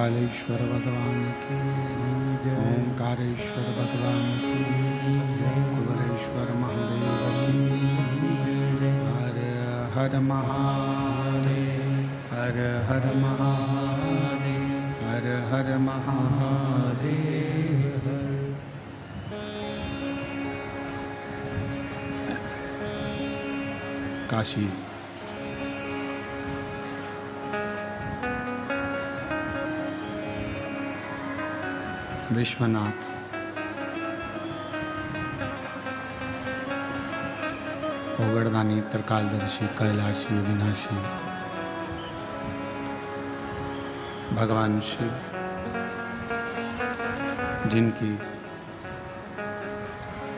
महाकालेश्वर भगवान की, ओंकारेश्वर भगवान की, कुबेरेश्वर महादेव की। हर हर महादेव, हर हर महादेव, हर हर महादेव। काशी विश्वनाथ ओगड़दानी त्रिकालदर्शी कैलाशी अविनाशी भगवान शिव, जिनकी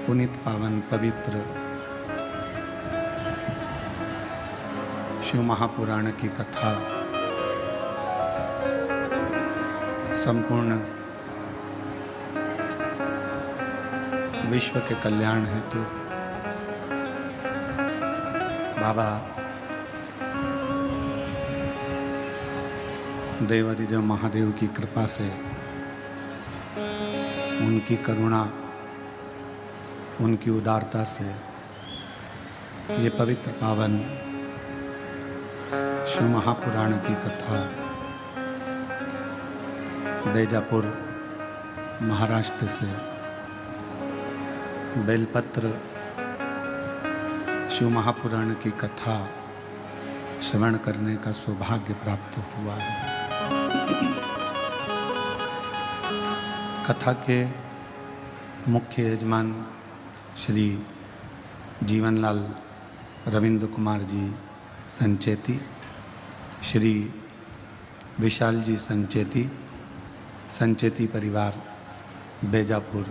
पुनीत पावन पवित्र शिव महापुराण की कथा संपूर्ण विश्व के कल्याण हेतु बाबा देवाधिदेव महादेव की कृपा से, उनकी करुणा, उनकी उदारता से ये पवित्र पावन शिव महापुराण की कथा बेजापुर महाराष्ट्र से बेलपत्र शिव महापुराण की कथा श्रवण करने का सौभाग्य प्राप्त हुआ है। कथा के मुख्य यजमान श्री जीवनलाल रविंद्र कुमार जी संचेती, श्री विशाल जी संचेती, संचेती परिवार बेजापुर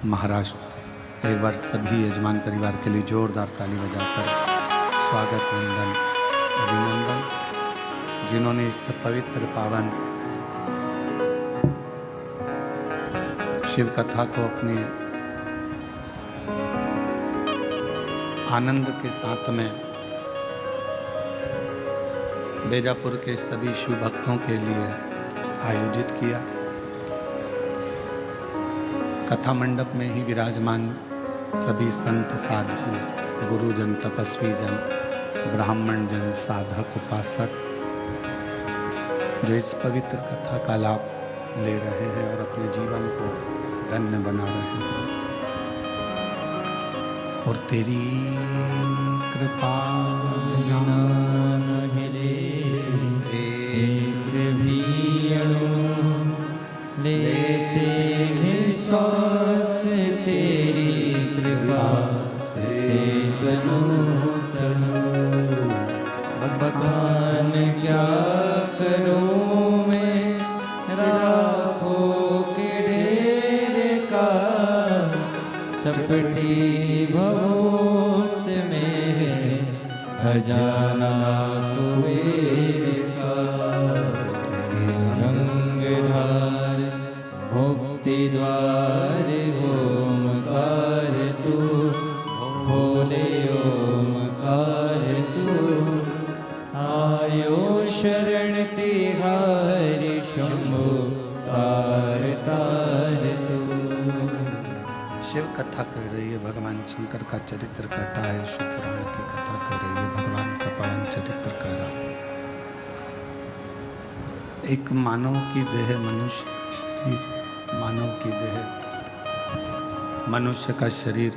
महाराष्ट्र। एक बार सभी यजमान परिवार के लिए जोरदार ताली बजाकर स्वागत वंदन अभिनंदन, जिन्होंने इस पवित्र पावन शिव कथा को अपने आनंद के साथ में बेजापुर के सभी शिव भक्तों के लिए आयोजित किया। कथा मंडप में ही विराजमान सभी संत साधु, गुरुजन, तपस्वी जन, ब्राह्मण जन, साधक, उपासक जो इस पवित्र कथा का लाभ ले रहे हैं और अपने जीवन को धन्य बना रहे हैं। और तेरी कृपा लेते हैं सांस तेरी कृपा से तनु तनु। बखान क्या करूं मैं राखों के ढेर का, चपटी भभूत में है खजाना कुबेर का। रंगधार मुक्ति द्वार ओमकार तू, भोले ओमकार तू। आयो शरण तिहारी शंभु तार तार तू। शिव कथा कह रही है, भगवान शंकर का चरित्र कहता है, शिव पुराण की कथा कह रही है, भगवान का पावन चरित्र कह रहा है। एक मानव की देह, मनुष्य का शरीर, मानव की देह, मनुष्य का शरीर,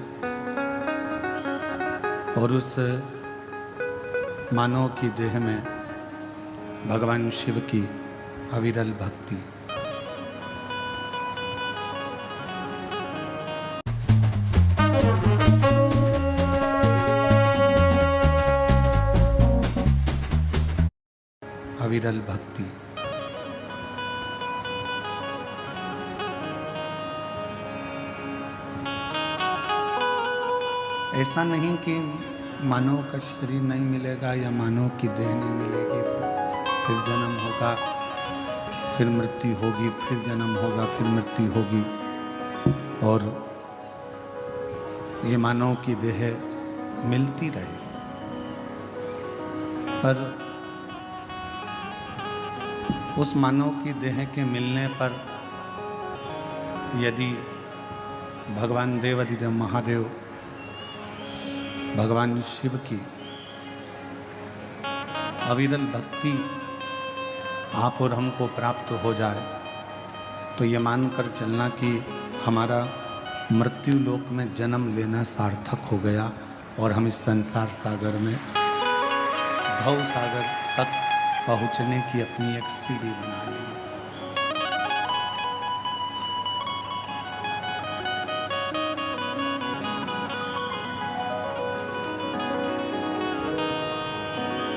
और उस मानव की देह में भगवान शिव की अविरल भक्ति। अविरल भक्ति ऐसा नहीं कि मानव का शरीर नहीं मिलेगा या मानव की देह नहीं मिलेगी, फिर जन्म होगा, फिर मृत्यु होगी, फिर जन्म होगा, फिर मृत्यु होगी, और ये मानव की देह मिलती रहे। पर उस मानव की देह के मिलने पर यदि भगवान देवाधिदेव महादेव, भगवान शिव की अविरल भक्ति आप और हमको प्राप्त हो जाए तो ये मानकर चलना कि हमारा मृत्यु लोक में जन्म लेना सार्थक हो गया और हम इस संसार सागर में भव सागर तक पहुंचने की अपनी एक सीढ़ी बना ली।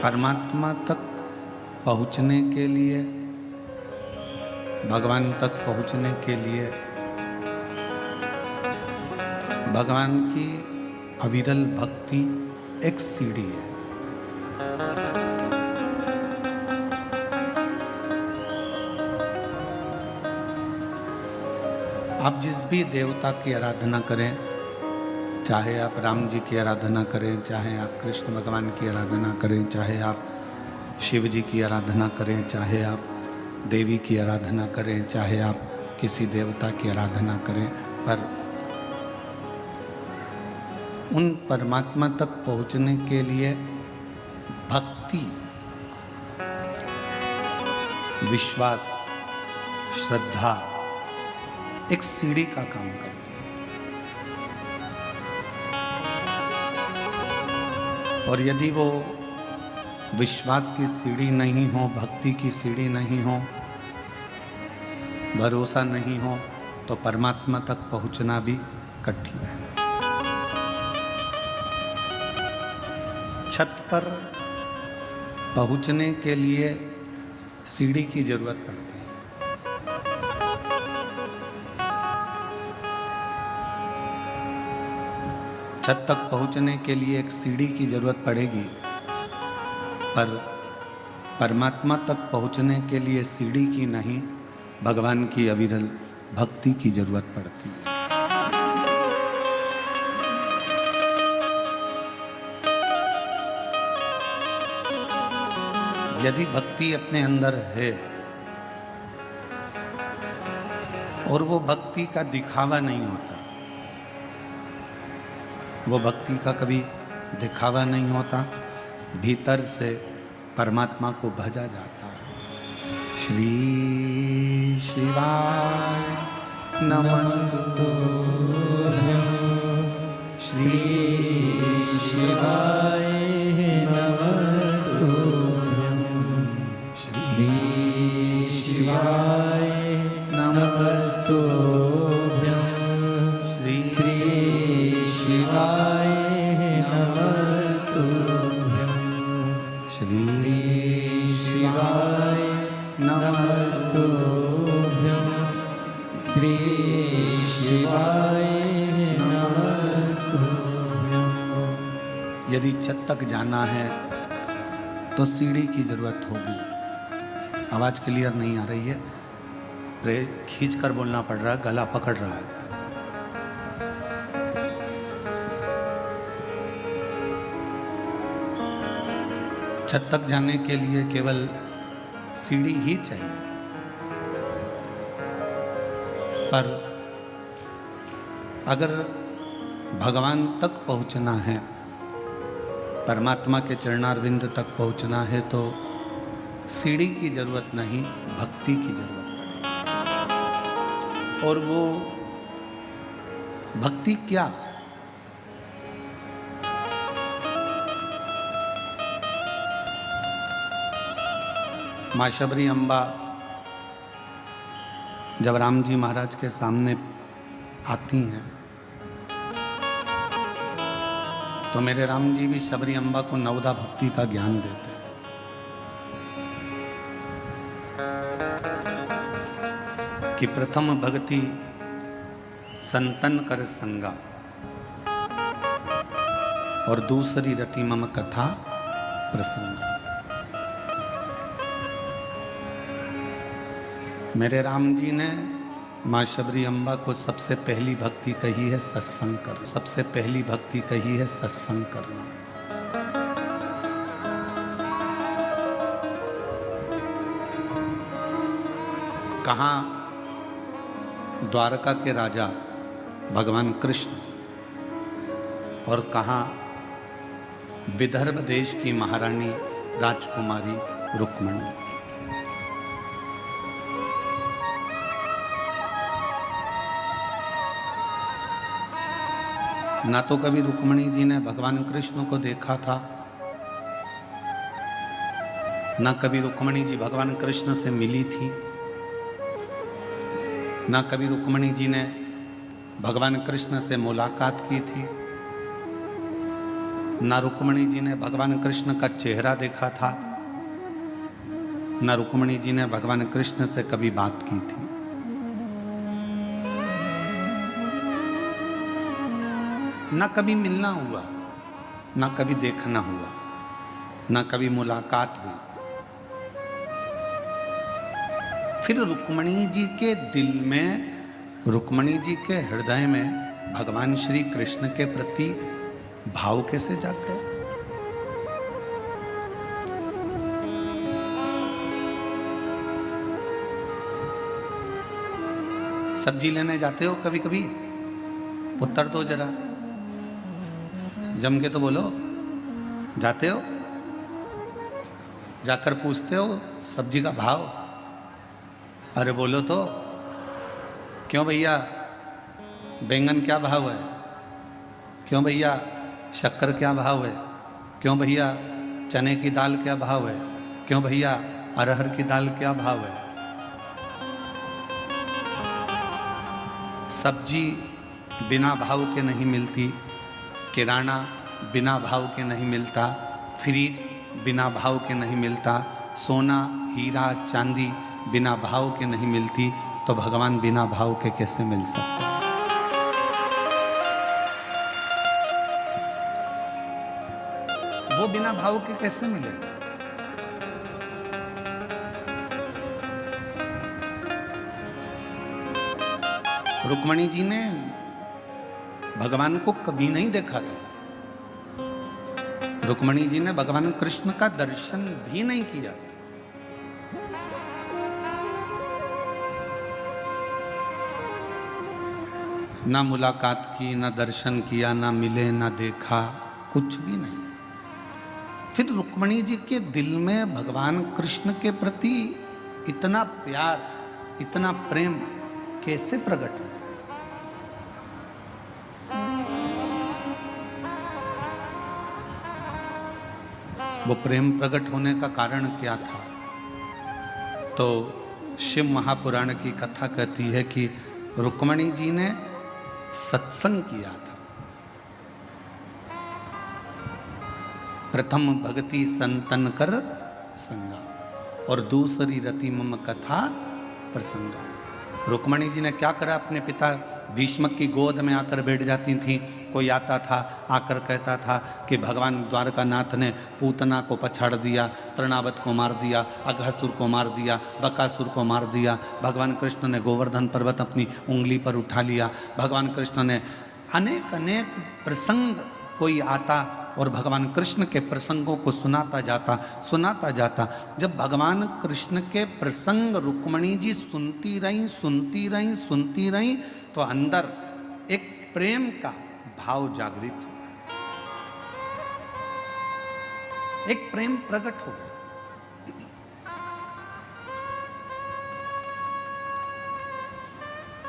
परमात्मा तक पहुंचने के लिए, भगवान तक पहुंचने के लिए भगवान की अविरल भक्ति एक सीढ़ी है। आप जिस भी देवता की आराधना करें, चाहे आप राम जी की आराधना करें, चाहे आप कृष्ण भगवान की आराधना करें, चाहे आप शिव जी की आराधना करें, चाहे आप देवी की आराधना करें, चाहे आप किसी देवता की आराधना करें, पर उन परमात्मा तक पहुंचने के लिए भक्ति, विश्वास, श्रद्धा एक सीढ़ी का काम करती है। और यदि वो विश्वास की सीढ़ी नहीं हो, भक्ति की सीढ़ी नहीं हो, भरोसा नहीं हो, तो परमात्मा तक पहुंचना भी कठिन है। छत पर पहुंचने के लिए सीढ़ी की जरूरत पड़ती है। छत तक पहुंचने के लिए एक सीढ़ी की जरूरत पड़ेगी, पर परमात्मा तक पहुंचने के लिए सीढ़ी की नहीं, भगवान की अविरल भक्ति की जरूरत पड़ती है। यदि भक्ति अपने अंदर है और वो भक्ति का दिखावा नहीं होता, वो भक्ति का कभी दिखावा नहीं होता, भीतर से परमात्मा को भजा जाता है। श्री शिवाय नमस्तुभ्यं, श्री शिवाय नमस्तुभ्यं, श्री शिवाय नमस्तुभ्यं, श्री शिवाय नमस्तुभ्यं, श्री शिवाय नमस्तुभ्यं, श्री शिवाय नमस्तुभ्यं। यदि छत तक जाना है तो सीढ़ी की जरूरत होगी। आवाज क्लियर नहीं आ रही है, खींच कर बोलना पड़ रहा है, गला पकड़ रहा है। छत तक जाने के लिए केवल सीढ़ी ही चाहिए, पर अगर भगवान तक पहुंचना है, परमात्मा के चरणारविंद तक पहुंचना है, तो सीढ़ी की जरूरत नहीं, भक्ति की जरूरत पड़ेगी। और वो भक्ति क्या? माँ शबरी अम्बा जब राम जी महाराज के सामने आती हैं तो मेरे राम जी भी शबरी अम्बा को नवदा भक्ति का ज्ञान देते हैं। कि प्रथम भक्ति संतन कर संगा और दूसरी रति मम कथा प्रसंगा। मेरे राम जी ने माँ शबरी अम्बा को सबसे पहली भक्ति कही है सत्संग कर, सबसे पहली भक्ति कही है सत्संग करना। कहाँ द्वारका के राजा भगवान कृष्ण और कहाँ विदर्भ देश की महारानी राजकुमारी रुक्मणी। ना तो कभी रुक्मणी जी ने भगवान कृष्ण को देखा था, ना कभी रुक्मणी जी भगवान कृष्ण से मिली थी, ना कभी रुक्मणी जी ने भगवान कृष्ण से मुलाकात की थी, ना रुक्मणी जी ने भगवान कृष्ण का चेहरा देखा था, ना रुक्मणी जी ने भगवान कृष्ण से कभी बात की थी। ना कभी मिलना हुआ, ना कभी देखना हुआ, ना कभी मुलाकात हुई। फिर रुक्मणी जी के दिल में, रुक्मणी जी के हृदय में भगवान श्री कृष्ण के प्रति भाव कैसे जाग गए? सब्जी लेने जाते हो कभी कभी? उत्तर दो जरा, जम के तो बोलो। जाते हो? जाकर पूछते हो सब्जी का भाव? अरे बोलो तो। क्यों भैया बैंगन क्या भाव है? क्यों भैया शक्कर क्या भाव है? क्यों भैया चने की दाल क्या भाव है? क्यों भैया अरहर की दाल क्या भाव है? सब्जी बिना भाव के नहीं मिलती, किराना बिना भाव के नहीं मिलता, फ्रिज बिना भाव के नहीं मिलता, सोना हीरा चांदी बिना भाव के नहीं मिलती, तो भगवान बिना भाव के कैसे मिल सकते हैं? वो बिना भाव के कैसे मिले? रुक्मणी जी ने भगवान को कभी नहीं देखा था। रुक्मणी जी ने भगवान कृष्ण का दर्शन भी नहीं किया था। ना मुलाकात की, ना दर्शन किया, ना मिले, ना देखा, कुछ भी नहीं। फिर रुक्मणी जी के दिल में भगवान कृष्ण के प्रति इतना प्यार, इतना प्रेम कैसे प्रकट हुआ? वो प्रेम प्रकट होने का कारण क्या था? तो शिव महापुराण की कथा कहती है कि रुक्मणी जी ने सत्संग किया था। प्रथम भक्ति संतन कर संगा और दूसरी रति मम कथा प्रसंगा। रुक्मणी जी ने क्या करा? अपने पिता भीष्मक की गोद में आकर बैठ जाती थी। कोई आता था, आकर कहता था कि भगवान द्वारकानाथ ने पूतना को पछाड़ दिया, तृणावत को मार दिया, अघासुर को मार दिया, बकासुर को मार दिया। भगवान कृष्ण ने गोवर्धन पर्वत अपनी उंगली पर उठा लिया। भगवान कृष्ण ने अनेक अनेक प्रसंग, कोई आता और भगवान कृष्ण के प्रसंगों को सुनाता जाता। जब भगवान कृष्ण के प्रसंग रुक्मणी जी सुनती रहीं तो अंदर एक प्रेम का भाव जागृत हुआ, एक प्रेम प्रकट हो गया।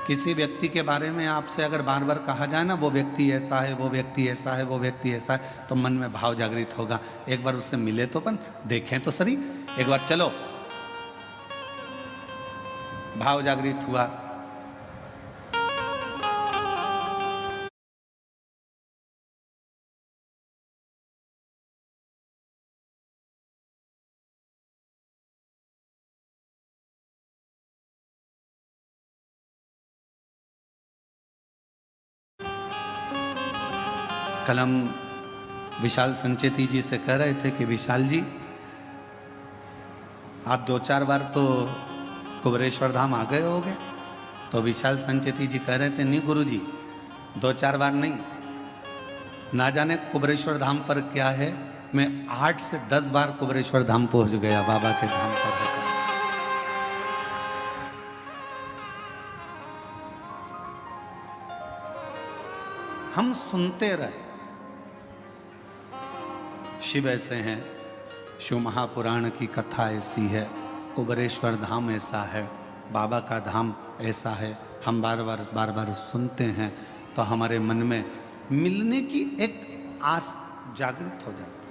किसी व्यक्ति के बारे में आपसे अगर बार बार कहा जाए ना, वो व्यक्ति ऐसा है, वो व्यक्ति ऐसा है, वो व्यक्ति ऐसा है, तो मन में भाव जागृत होगा। एक बार उससे मिले तो अपन देखें तो सही, एक बार चलो। भाव जागृत हुआ। कल हम विशाल संचेती जी से कह रहे थे कि विशाल जी, आप 2-4 बार तो कुबेरेश्वर धाम आ गए होगे। तो विशाल संचेती जी कह रहे थे, नहीं गुरु जी, 2-4 बार नहीं, ना जाने कुबेरेश्वर धाम पर क्या है, मैं 8 से 10 बार कुबेरेश्वर धाम पहुंच गया बाबा के धाम पर। हम सुनते रहे। शिव ऐसे हैं, शिव महापुराण की कथा ऐसी है, कुबेरेश्वर धाम ऐसा है, बाबा का धाम ऐसा है। हम बार बार सुनते हैं तो हमारे मन में मिलने की एक आस जागृत हो जाती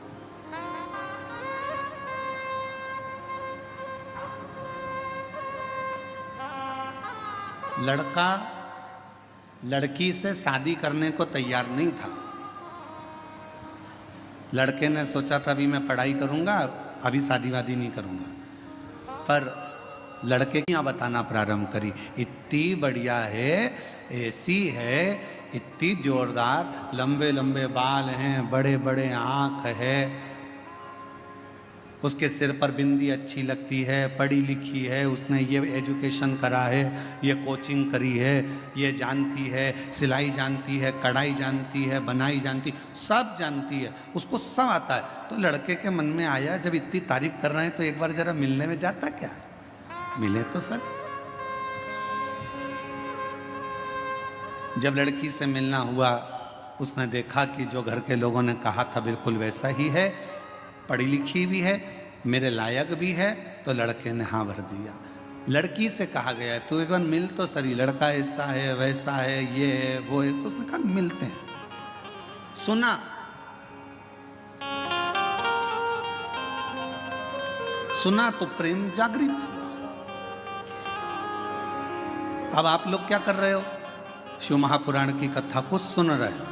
है। लड़का लड़की से शादी करने को तैयार नहीं था। लड़के ने सोचा था अभी मैं पढ़ाई करूंगा, अभी शादी वादी नहीं करूंगा, पर लड़के की बताना प्रारंभ करी, इतनी बढ़िया है, ऐसी है, इतनी जोरदार, लंबे लंबे बाल हैं, बड़े बड़े आँख है, उसके सिर पर बिंदी अच्छी लगती है, पढ़ी लिखी है, उसने ये एजुकेशन करा है, ये कोचिंग करी है, ये जानती है, सिलाई जानती है, कढ़ाई जानती है, बनाई जानती, सब जानती है, उसको सब आता है। तो लड़के के मन में आया, जब इतनी तारीफ कर रहे हैं तो एक बार जरा मिलने में जाता क्या है, मिले तो सर। जब लड़की से मिलना हुआ, उसने देखा कि जो घर के लोगों ने कहा था बिल्कुल वैसा ही है, पढ़ी लिखी भी है, मेरे लायक भी है, तो लड़के ने हाँ भर दिया। लड़की से कहा गया है तू एक बार मिल तो सही, लड़का ऐसा है वैसा है, ये है वो है, तो उसने कहा मिलते हैं। सुना, सुना तो प्रेम जागृत हुआ। अब आप लोग क्या कर रहे हो, शिव महापुराण की कथा को सुन रहे हो।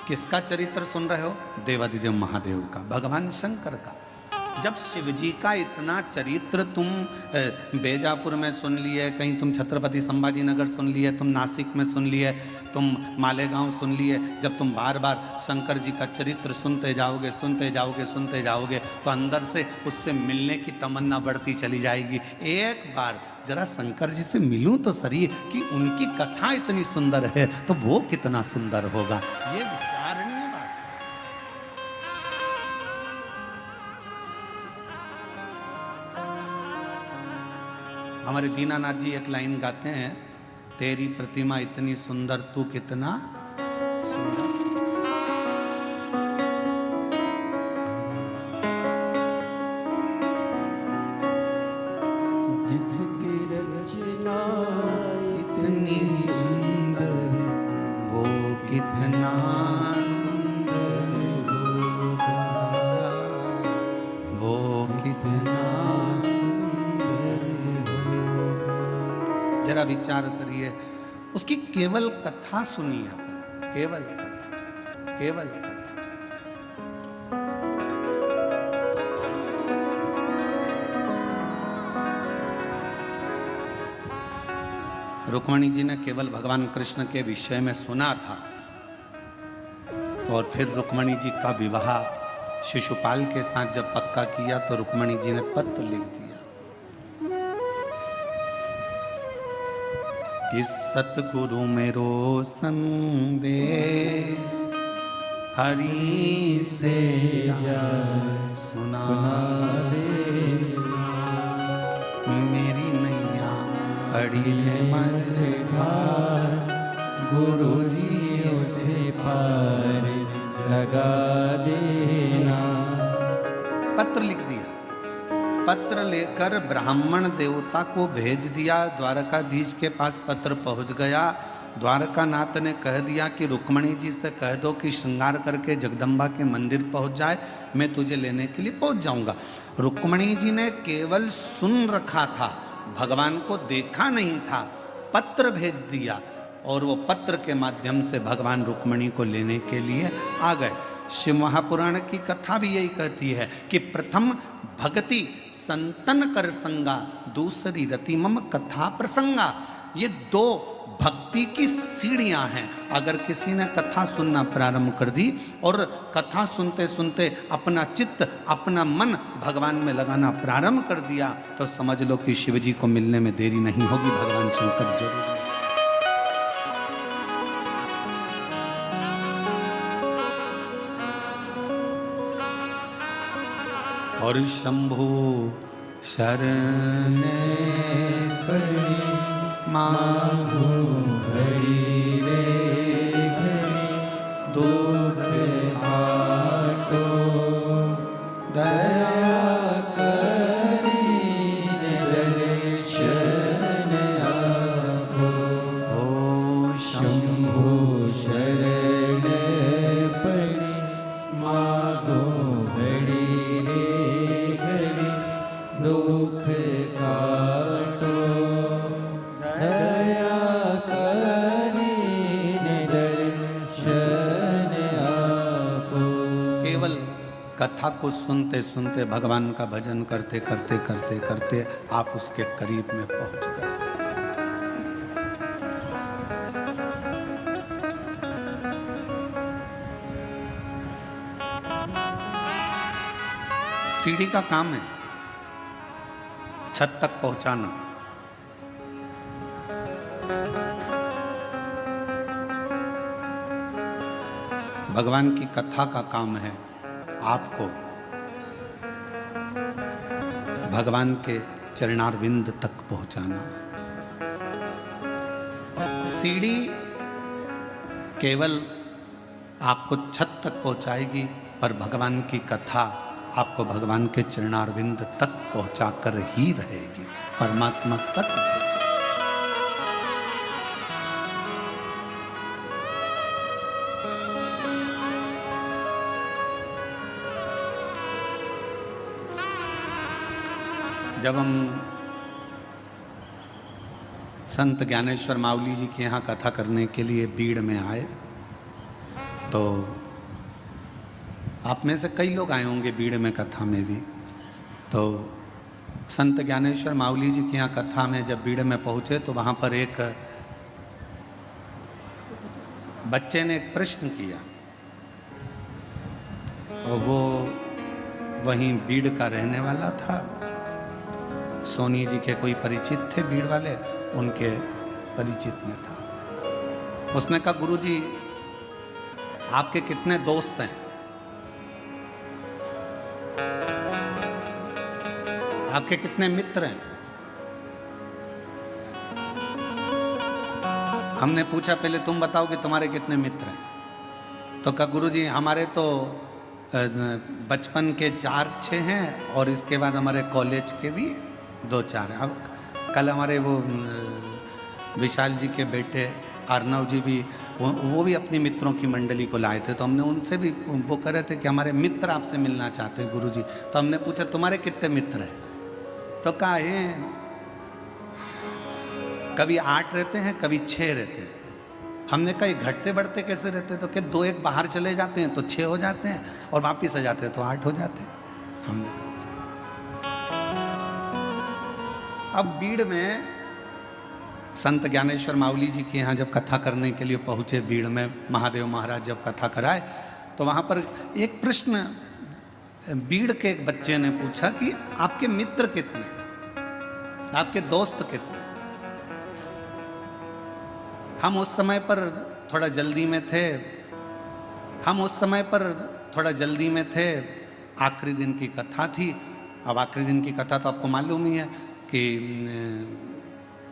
किसका चरित्र सुन रहे हो, देवादिदेव महादेव का, भगवान शंकर का। जब शिव जी का इतना चरित्र तुम बेजापुर में सुन लिए, कहीं तुम छत्रपति संभाजी नगर सुन लिए, तुम नासिक में सुन लिए, तुम मालेगांव सुन लिए, जब तुम बार बार शंकर जी का चरित्र सुनते जाओगे सुनते जाओगे सुनते जाओगे तो अंदर से उससे मिलने की तमन्ना बढ़ती चली जाएगी। एक बार जरा शंकर जी से मिलूं तो सही, कि उनकी कथा इतनी सुंदर है तो वो कितना सुंदर होगा, ये विचारणीय बात। हमारे दीनानाथ जी एक लाइन गाते हैं, तेरी प्रतिमा इतनी सुंदर तू कितना सुंदर। जिसकी रचना इतनी सुंदर वो कितना सुंदर होगा, वो कितना सुंदर होगा। जरा विचार करिए, उसकी केवल कथा सुनिए, केवल कथा, केवल कथा। रुक्मणी जी ने केवल भगवान कृष्ण के विषय में सुना था, और फिर रुक्मणी जी का विवाह शिशुपाल के साथ जब पक्का किया तो रुक्मणी जी ने पत्र लिख दिया कि सतगुरु मेरो संदेश हरि से जा सुना दे, मेरी नैया पड़ी है मझधार, गुरु जी उसे पार लगा देना। पत्र लिख दिया, पत्र लेकर ब्राह्मण देवता को भेज दिया। द्वारकाधीश के पास पत्र पहुंच गया। द्वारकानाथ ने कह दिया कि रुक्मणी जी से कह दो कि श्रृंगार करके जगदम्बा के मंदिर पहुंच जाए, मैं तुझे लेने के लिए पहुंच जाऊंगा। रुक्मणी जी ने केवल सुन रखा था, भगवान को देखा नहीं था, पत्र भेज दिया, और वो पत्र के माध्यम से भगवान रुक्मणी को लेने के लिए आ गए। शिव महापुराण की कथा भी यही कहती है कि प्रथम भक्ति संतन कर संगा, दूसरी रति मम कथा प्रसंगा। ये दो भक्ति की सीढ़ियां हैं। अगर किसी ने कथा सुनना प्रारंभ कर दी और कथा सुनते सुनते अपना चित्त अपना मन भगवान में लगाना प्रारंभ कर दिया तो समझ लो कि शिव जी को मिलने में देरी नहीं होगी, भगवान शंकर जरूर। और शंभु शरण पड़ी मांगो घड़ी रे घड़ी, दुख आटो दया करीने दर्शन आपो। ओ शंभु शरण पड़ी मागो घड़ी रे घड़ी दुख काटो दया करीने दर्शन आपो। केवल कथा को सुनते सुनते भगवान का भजन करते करते करते करते आप उसके करीब में पहुंच गए। सीढ़ी का काम है छत तक पहुंचाना। भगवान की कथा का काम है आपको भगवान के चरणारविंद तक पहुंचाना। सीढ़ी केवल आपको छत तक पहुंचाएगी, पर भगवान की कथा आपको भगवान के चरणारविंद तक पहुंचाकर ही रहेगी, परमात्मा तक पहुंचाएगी। जब हम संत ज्ञानेश्वर मावली जी के यहाँ कथा करने के लिए बीड़ में आए, तो आप में से कई लोग आए होंगे बीड़ में कथा में भी। तो संत ज्ञानेश्वर मावली जी के यहाँ कथा में जब बीड़ में पहुँचे तो वहाँ पर एक बच्चे ने एक प्रश्न किया, और वो वहीं बीड़ का रहने वाला था। सोनी जी के कोई परिचित थे बीड़ वाले, उनके परिचित में था। उसने कहा, गुरुजी आपके कितने दोस्त हैं? आपके कितने मित्र हैं? हमने पूछा, पहले तुम बताओ कि तुम्हारे कितने मित्र हैं। तो कहा, गुरुजी हमारे तो बचपन के 4-6 हैं, और इसके बाद हमारे कॉलेज के भी 2-4 हैं। अब कल हमारे वो विशाल जी के बेटे अर्नव जी भी वो भी अपनी मित्रों की मंडली को लाए थे, तो हमने उनसे भी वो कह रहे थे कि हमारे मित्र आपसे मिलना चाहते हैं गुरुजी। तो हमने पूछा, तुम्हारे कितने मित्र हैं? तो कहा है कभी 8 रहते हैं, कभी 6 रहते हैं। हमने कहा घटते बढ़ते कैसे रहते हैं? तो क्या 2-1 बाहर चले जाते हैं तो 6 हो जाते हैं, और वापिस आ जाते हैं तो 8 हो जाते हैं। हमने कहा अब बीड़ में संत ज्ञानेश्वर मावली जी के यहाँ जब कथा करने के लिए पहुँचे, बीड़ में महादेव महाराज जब कथा कराए, तो वहाँ पर एक प्रश्न बीड़ के एक बच्चे ने पूछा कि आपके मित्र कितने, आपके दोस्त कितने? हम उस समय पर थोड़ा जल्दी में थे, आखिरी दिन की कथा थी। अब आखिरी दिन की कथा तो आपको मालूम ही है कि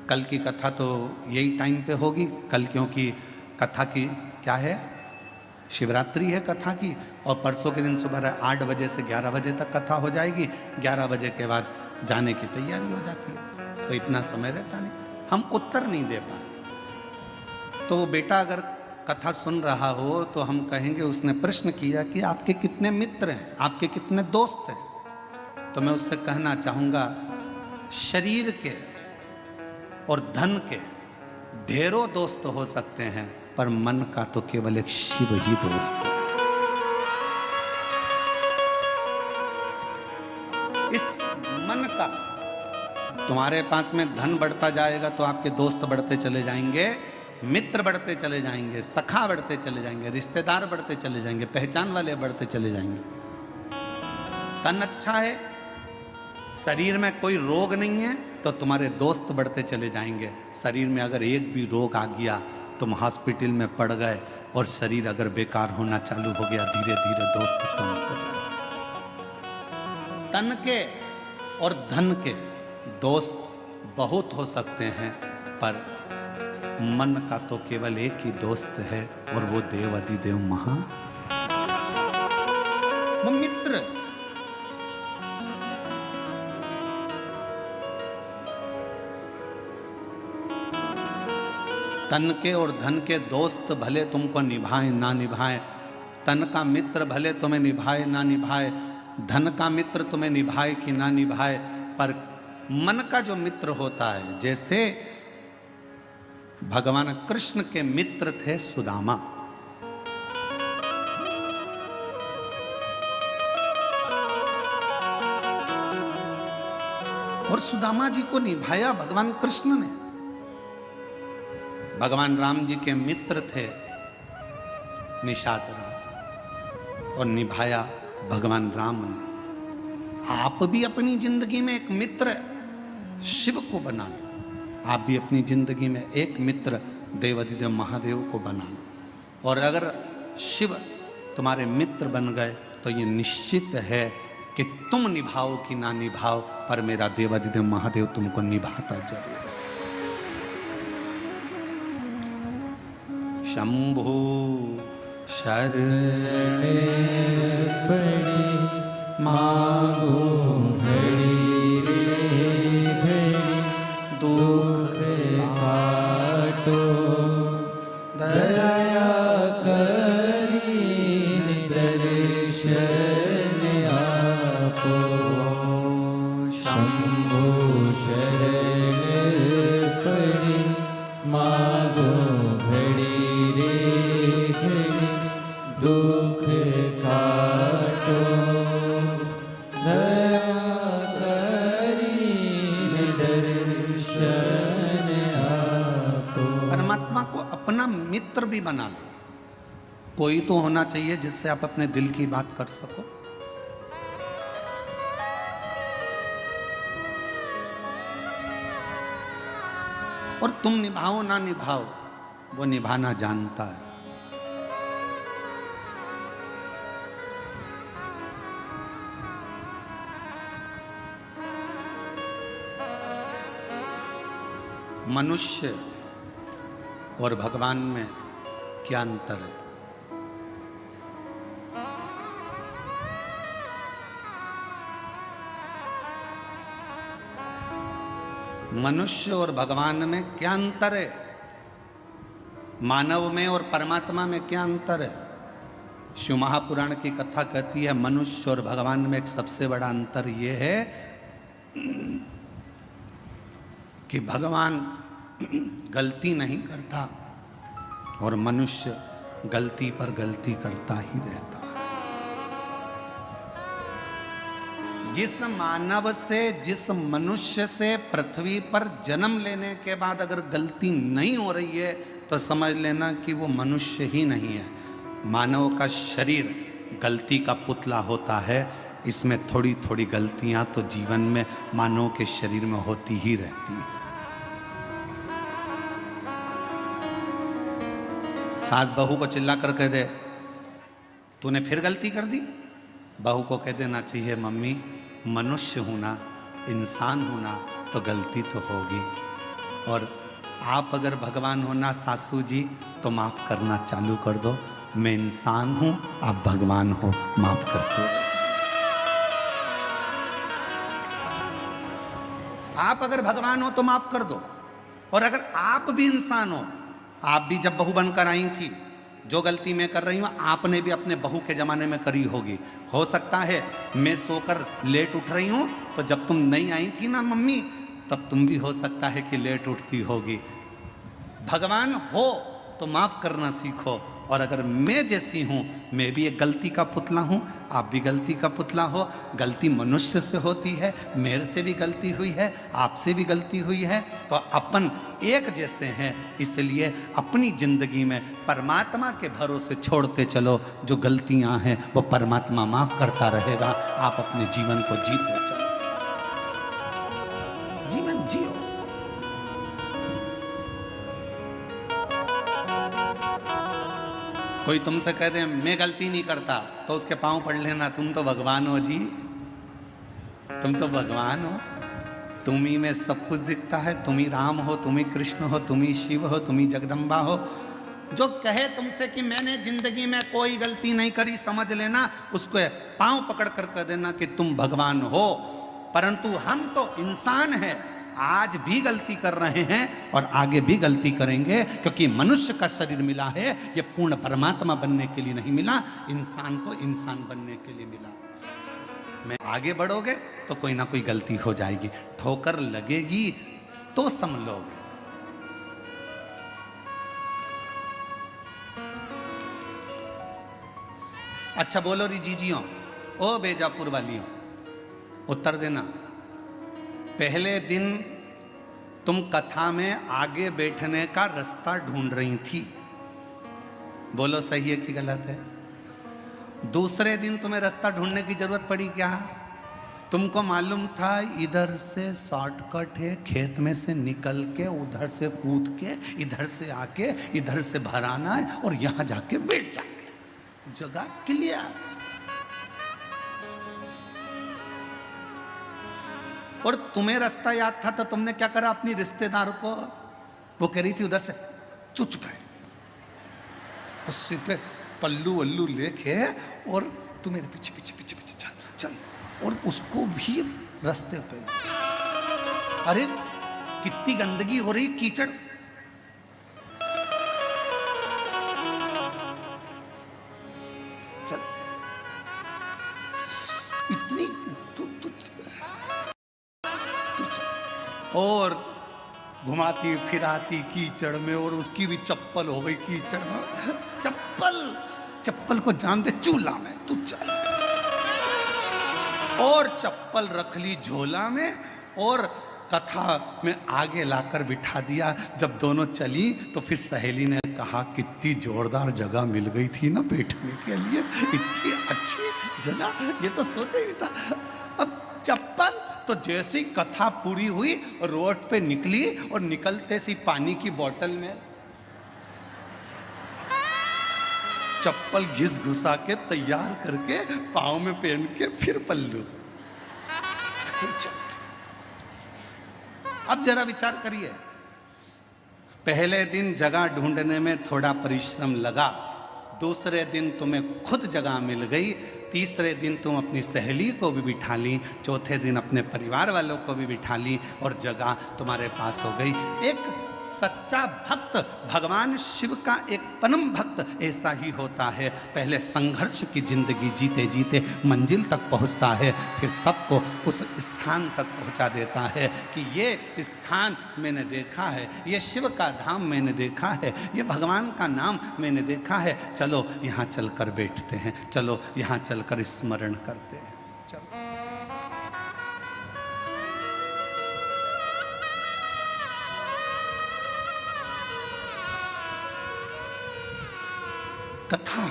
कल की कथा तो यही टाइम पे होगी। कल क्योंकि कथा की क्या है, शिवरात्रि है कथा की, और परसों के दिन सुबह 8 बजे से 11 बजे तक कथा हो जाएगी। 11 बजे के बाद जाने की तैयारी हो जाती है, तो इतना समय रहता नहीं, हम उत्तर नहीं दे पाए। तो वो बेटा अगर कथा सुन रहा हो तो हम कहेंगे उसने प्रश्न किया कि आपके कितने मित्र हैं, आपके कितने दोस्त हैं? तो मैं उससे कहना चाहूँगा, शरीर के और धन के ढेरों दोस्त हो सकते हैं, पर मन का तो केवल एक शिव ही दोस्त है। इस मन का, तुम्हारे पास में धन बढ़ता जाएगा तो आपके दोस्त बढ़ते चले जाएंगे, मित्र बढ़ते चले जाएंगे, सखा बढ़ते चले जाएंगे, रिश्तेदार बढ़ते चले जाएंगे, पहचान वाले बढ़ते चले जाएंगे। तन अच्छा है, शरीर में कोई रोग नहीं है, तो तुम्हारे दोस्त बढ़ते चले जाएंगे। शरीर में अगर एक भी रोग आ गया, तुम हॉस्पिटल में पड़ गए, और शरीर अगर बेकार होना चालू हो गया, धीरे धीरे दोस्त कम हो जाए। तन के और धन के दोस्त बहुत हो सकते हैं, पर मन का तो केवल एक ही दोस्त है और वो देव अधिदेव महा, वो मित्र। तन के और धन के दोस्त भले तुमको निभाए ना निभाए, तन का मित्र भले तुम्हें निभाए ना निभाए, धन का मित्र तुम्हें निभाए कि ना निभाए, पर मन का जो मित्र होता है, जैसे भगवान कृष्ण के मित्र थे सुदामा, और सुदामा जी को निभाया भगवान कृष्ण ने। भगवान राम जी के मित्र थे निषाद राज, और निभाया भगवान राम ने। आप भी अपनी जिंदगी में एक मित्र शिव को बना लो, आप भी अपनी जिंदगी में एक मित्र देवाधिदेव महादेव को बना लो। और अगर शिव तुम्हारे मित्र बन गए तो ये निश्चित है कि तुम निभाओ कि ना निभाओ, पर मेरा देवाधिदेव महादेव तुमको निभाता जरूर। शंभु शरण पड़े मांगो घड़ी रे घड़ी, दुख काटो दया करीन दर्शन आपो। शंभु शरण पड़े मांगो घड़ी रे घड़ी, दुख काटो दया करीन दर्शन आपो। परमात्मा को अपना मित्र भी बना लो। कोई तो होना चाहिए जिससे आप अपने दिल की बात कर सको। और तुम निभाओ ना निभाओ, वो निभाना जानता है। मनुष्य और भगवान में क्या अंतर है? मनुष्य और भगवान में क्या अंतर है? मानव में और परमात्मा में क्या अंतर है? शिव महापुराण की कथा कहती है मनुष्य और भगवान में एक सबसे बड़ा अंतर यह है कि भगवान गलती नहीं करता और मनुष्य गलती पर गलती करता ही रहता है। जिस मानव से, जिस मनुष्य से पृथ्वी पर जन्म लेने के बाद अगर गलती नहीं हो रही है तो समझ लेना कि वो मनुष्य ही नहीं है। मानव का शरीर गलती का पुतला होता है। इसमें थोड़ी थोड़ी गलतियां तो जीवन में मानव के शरीर में होती ही रहती है। सास बहू को चिल्ला कर कह दे तूने फिर गलती कर दी, बहू को कह देना चाहिए मम्मी मनुष्य हूं ना, इंसान हूं ना, तो गलती तो होगी। और आप अगर भगवान हो ना सासू जी तो माफ करना चालू कर दो। मैं इंसान हूं, आप भगवान हो, माफ करते हो। आप अगर भगवान हो तो माफ कर दो। और अगर आप भी इंसान हो, आप भी जब बहू बनकर आई थी, जो गलती मैं कर रही हूं आपने भी अपने बहू के जमाने में करी होगी। हो सकता है मैं सोकर लेट उठ रही हूं तो जब तुम नहीं आई थी ना मम्मी, तब तुम भी हो सकता है कि लेट उठती होगी। भगवान हो तो माफ करना सीखो। और अगर मैं जैसी हूं, मैं भी एक गलती का पुतला हूं, आप भी गलती का पुतला हो। गलती मनुष्य से होती है, मेरे से भी गलती हुई है, आपसे भी गलती हुई है, तो अपन एक जैसे हैं। इसलिए अपनी जिंदगी में परमात्मा के भरोसे छोड़ते चलो। जो गलतियां हैं वो परमात्मा माफ करता रहेगा। आप अपने जीवन को जीते चलो, जीवन जियो। कोई तुमसे कह दे मैं गलती नहीं करता तो उसके पांव पड़ लेना, तुम तो भगवान हो जी, तुम तो भगवान हो। तुम ही में सब कुछ दिखता है। तुम ही राम हो, तुम ही कृष्ण हो, तुम ही शिव हो, तुम ही जगदम्बा हो। जो कहे तुमसे कि मैंने जिंदगी में कोई गलती नहीं करी, समझ लेना उसको पांव पकड़ कर कह देना कि तुम भगवान हो। परंतु हम तो इंसान हैं, आज भी गलती कर रहे हैं और आगे भी गलती करेंगे, क्योंकि मनुष्य का शरीर मिला है ये पूर्ण परमात्मा बनने के लिए नहीं मिला, इंसान को इंसान बनने के लिए मिला। मैं आगे बढ़ोगे तो कोई ना कोई गलती हो जाएगी, ठोकर लगेगी तो संभलोगे। अच्छा बोलो री जीजियों, ओ बेजापुर वालियों, उत्तर देना। पहले दिन तुम कथा में आगे बैठने का रास्ता ढूंढ रही थी, बोलो सही है कि गलत है? दूसरे दिन तुम्हें रास्ता ढूंढने की जरूरत पड़ी क्या? तुमको मालूम था इधर से शॉर्टकट है, खेत में से निकल के उधर से कूद के इधर से आके इधर से भर आना है और यहां जाके बैठ जाए, जगह क्लियर। और तुम्हें रास्ता याद था तो तुमने क्या करा, अपनी रिश्तेदार को, वो कह रही थी उधर से, तू चुप है, उसी पे पल्लू वल्लू लेके और तू मेरे पीछे पीछे पीछे पीछे चल चल, और उसको भी रास्ते पे। अरे कितनी गंदगी हो रही, कीचड़। चल इतनी तू तू और घुमाती फिराती कीचड़ में, और उसकी भी चप्पल हो गई कीचड़ में। चप्पल को जान दे चूल्हा में, तू चल। और चप्पल रख ली झोला में और कथा में आगे लाकर बिठा दिया। जब दोनों चली तो फिर सहेली ने कहा, कितनी जोरदार जगह मिल गई थी ना बैठने के लिए, इतनी अच्छी जगह, ये तो सोचा ही था। अब चप्पल तो जैसी कथा पूरी हुई रोड पे निकली और निकलते सी पानी की बोतल में चप्पल घिस घुसा के तैयार करके पाँव में पहन के फिर पल्लू, फिर चलते। अब जरा विचार करिए, पहले दिन जगह ढूंढने में थोड़ा परिश्रम लगा, दूसरे दिन तुम्हें खुद जगह मिल गई, तीसरे दिन तुम अपनी सहेली को भी बिठा ली, चौथे दिन अपने परिवार वालों को भी बिठा ली और जगह तुम्हारे पास हो गई। एक सच्चा भक्त, भगवान शिव का एक परम भक्त ऐसा ही होता है। पहले संघर्ष की जिंदगी जीते जीते मंजिल तक पहुंचता है, फिर सबको उस स्थान तक पहुंचा देता है कि ये स्थान मैंने देखा है, ये शिव का धाम मैंने देखा है, ये भगवान का नाम मैंने देखा है, चलो यहाँ चलकर बैठते हैं, चलो यहाँ चलकर स्मरण करते हैं। चलो कथा।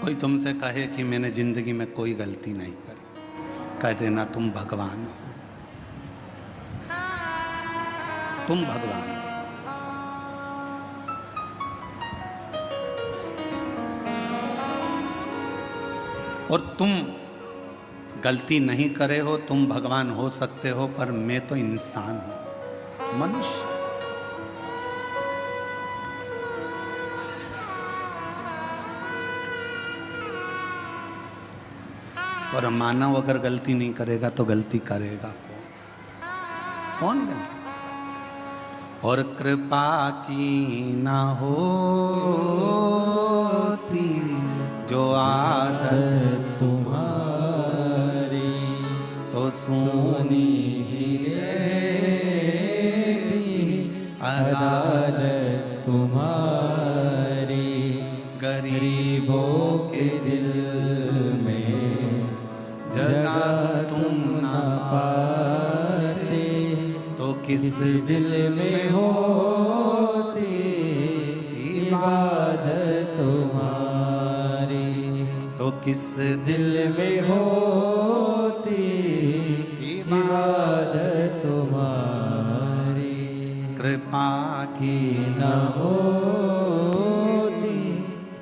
कोई तुमसे कहे कि मैंने जिंदगी में कोई गलती नहीं करी, कह देना तुम भगवान हो, तुम भगवान हो। और तुम गलती नहीं करे हो, तुम भगवान हो सकते हो, पर मैं तो इंसान हूं, मनुष्य। और मानव अगर गलती नहीं करेगा तो गलती करेगा कौन गलती? और कृपा की ना होती जो आदत तुम्हारी तो सुनी अदालत तुम्हारी, गरीबों के दिल में जगह तुम न पाते तो किस दिल में होती इबादत तुम्हारी, तो किस दिल में होती इबादत तुम्हारी, कृपा की न होती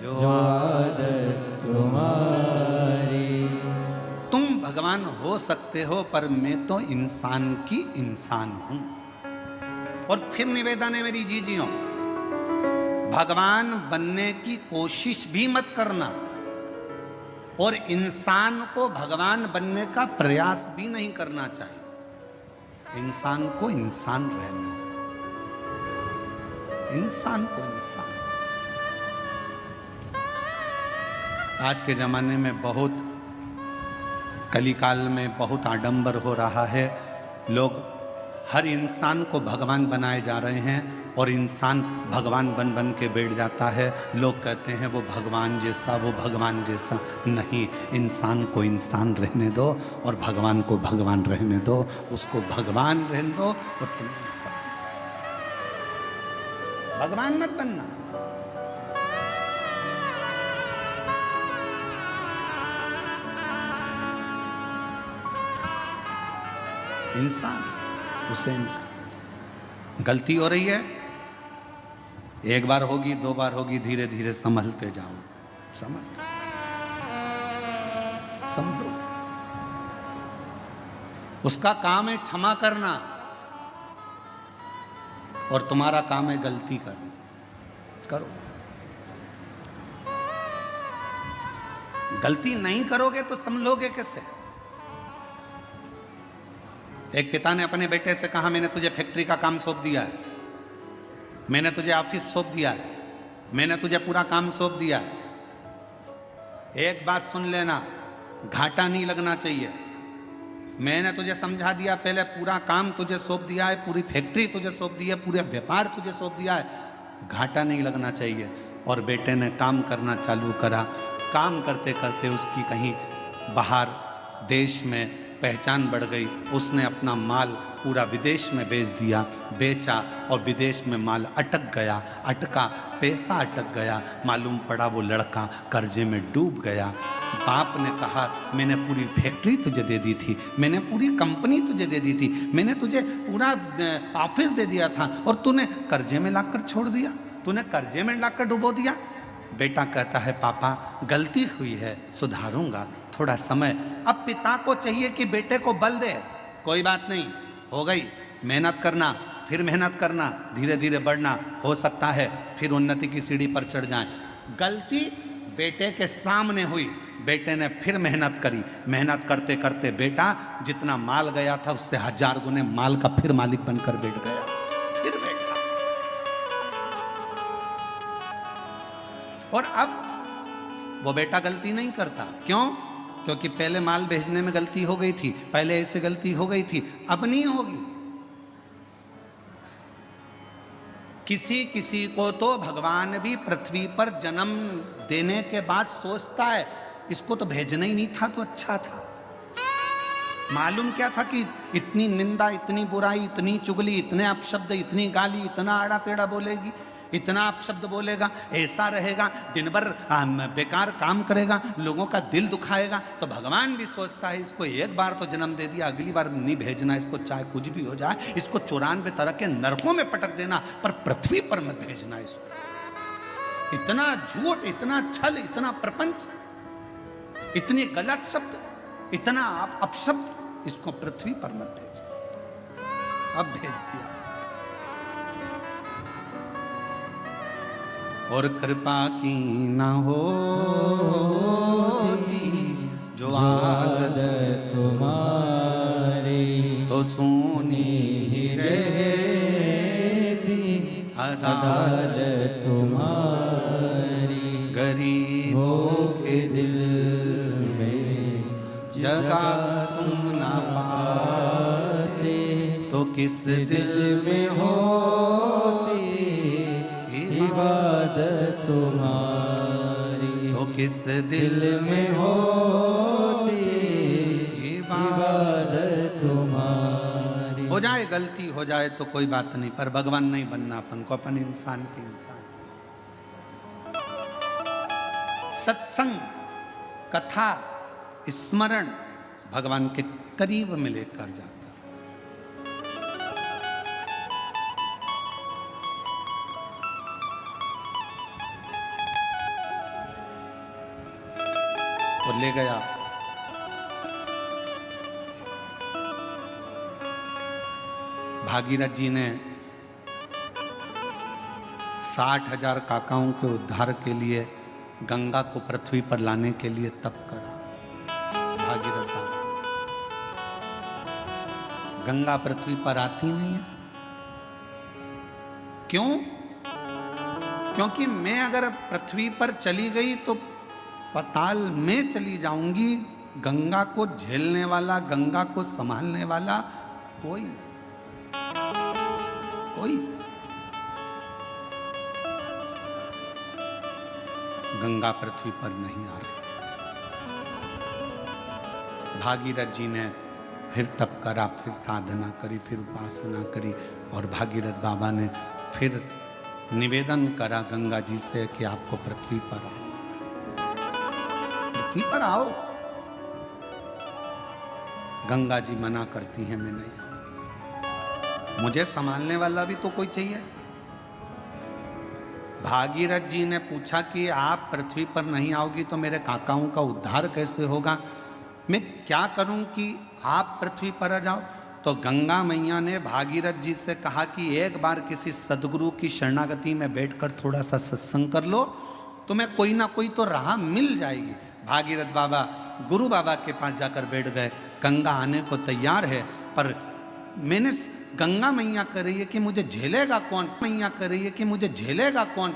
जो जो आदत तुम्हारी। तुम भगवान हो सकते हो, पर मैं तो इंसान की इंसान हूं। और फिर निवेदन है मेरी जीजियों, भगवान बनने की कोशिश भी मत करना, और इंसान को भगवान बनने का प्रयास भी नहीं करना चाहिए। इंसान को इंसान रहने दो, इंसान को इंसान। आज के जमाने में बहुत, कलिकाल में बहुत आडंबर हो रहा है। लोग हर इंसान को भगवान बनाए जा रहे हैं, और इंसान भगवान बन बन के बैठ जाता है। लोग कहते हैं वो भगवान जैसा, वो भगवान जैसा। नहीं, इंसान को इंसान रहने दो और भगवान को भगवान रहने दो। उसको भगवान रहने दो और तुम इंसान। भगवान मत बनना। इंसान, उसे इंसान। गलती हो रही है, एक बार होगी, दो बार होगी, धीरे धीरे संभलते जाओगे, समझो। उसका काम है क्षमा करना, और तुम्हारा काम है गलती करना। करो। गलती नहीं करोगे तो संभलोगे कैसे? एक पिता ने अपने बेटे से कहा, मैंने तुझे फैक्ट्री का काम सौंप दिया है, मैंने तुझे ऑफिस सौंप दिया है, मैंने तुझे पूरा काम सौंप दिया है। एक बात सुन लेना, घाटा नहीं लगना चाहिए। मैंने तुझे समझा दिया, पहले पूरा काम तुझे सौंप दिया है, पूरी फैक्ट्री तुझे सौंप दी है, पूरे व्यापार तुझे सौंप दिया है, घाटा नहीं लगना चाहिए। और बेटे ने काम करना चालू करा। काम करते करते उसकी कहीं बाहर देश में पहचान बढ़ गई। उसने अपना माल पूरा विदेश में बेच दिया, बेचा, और विदेश में माल अटक गया, अटका, पैसा अटक गया। मालूम पड़ा वो लड़का कर्जे में डूब गया। बाप ने कहा, मैंने पूरी फैक्ट्री तुझे दे दी थी, मैंने पूरी कंपनी तुझे दे दी थी, मैंने तुझे पूरा ऑफिस दे दिया था, और तूने कर्जे में लाकर छोड़ दिया, तूने कर्जे में लाकर डुबो दिया। बेटा कहता है, पापा गलती हुई है, सुधारूंगा, थोड़ा समय। अब पिता को चाहिए कि बेटे को बल दे, कोई बात नहीं, हो गई, मेहनत करना, फिर मेहनत करना, धीरे धीरे बढ़ना, हो सकता है फिर उन्नति की सीढ़ी पर चढ़ जाए। गलती बेटे के सामने हुई, बेटे ने फिर मेहनत करी। मेहनत करते करते बेटा जितना माल गया था उससे 1000 गुने माल का फिर मालिक बनकर बैठ गया। फिर बैठा। और अब वो बेटा गलती नहीं करता। क्यों? क्योंकि पहले माल भेजने में गलती हो गई थी, पहले ऐसे गलती हो गई थी, अब नहीं होगी। किसी किसी को तो भगवान भी पृथ्वी पर जन्म देने के बाद सोचता है, इसको तो भेजना ही नहीं था तो अच्छा था। मालूम क्या था कि इतनी निंदा, इतनी बुराई, इतनी चुगली, इतने अपशब्द, इतनी गाली, इतना आड़ा टेढ़ा बोलेगी, इतना अपशब्द बोलेगा, ऐसा रहेगा, दिन भर बेकार काम करेगा, लोगों का दिल दुखाएगा। तो भगवान भी सोचता है, इसको एक बार तो जन्म दे दिया, अगली बार नहीं भेजना इसको, चाहे कुछ भी हो जाए, इसको 94 तरह के नरकों में पटक देना, पर पृथ्वी पर मत भेजना इसको। इतना झूठ, इतना छल, इतना प्रपंच, इतने गलत शब्द, इतना अपशब्द, इसको पृथ्वी पर मत भेजना। अब भेज दिया। और कृपा की ना होती जो आदत तुम्हारी, तो सोनी ही रहती अदालत तुम्हारी। गरीबों के दिल में जगह तुम ना पाते, तो किस दिल में होती इबादत तुम्हारी। तो किस दिल में होती इबादत तुम्हारी। हो जाए गलती, हो जाए तो कोई बात नहीं, पर भगवान नहीं बनना अपन को, अपन इंसान के इंसान। सत्संग, कथा, स्मरण भगवान के करीब में लेकर जाता। और ले गया। भागीरथ जी ने 60,000 काकाओं के उद्धार के लिए गंगा को पृथ्वी पर लाने के लिए तप करा। भागीरथ बाबा, गंगा पृथ्वी पर आती नहीं है। क्यों? क्योंकि मैं अगर पृथ्वी पर चली गई तो पाताल में चली जाऊंगी। गंगा को झेलने वाला, गंगा को संभालने वाला कोई नहीं। गंगा पृथ्वी पर नहीं आ रही। भागीरथ जी ने फिर तप करा, फिर साधना करी, फिर उपासना करी और भागीरथ बाबा ने फिर निवेदन करा गंगा जी से कि आपको पृथ्वी पर आओ, पृथ्वी पर आओ। गंगा जी मना करती हैं, मैं नहीं आऊं, मुझे संभालने वाला भी तो कोई चाहिए। भागीरथ जी ने पूछा कि आप पृथ्वी पर नहीं आओगी तो मेरे काकाओं का उद्धार कैसे होगा? मैं क्या करूं कि आप पृथ्वी पर आ जाओ? तो गंगा मैया ने भागीरथ जी से कहा कि एक बार किसी सदगुरु की शरणागति में बैठकर थोड़ा सा सत्संग कर लो, तुम्हें कोई ना कोई तो राह मिल जाएगी। भागीरथ बाबा गुरु बाबा के पास जाकर बैठ गए। गंगा आने को तैयार है, पर मैंने गंगा मैया कह रही है कि मुझे झेलेगा कौन, मैया कह रही है कि मुझे झेलेगा कौन,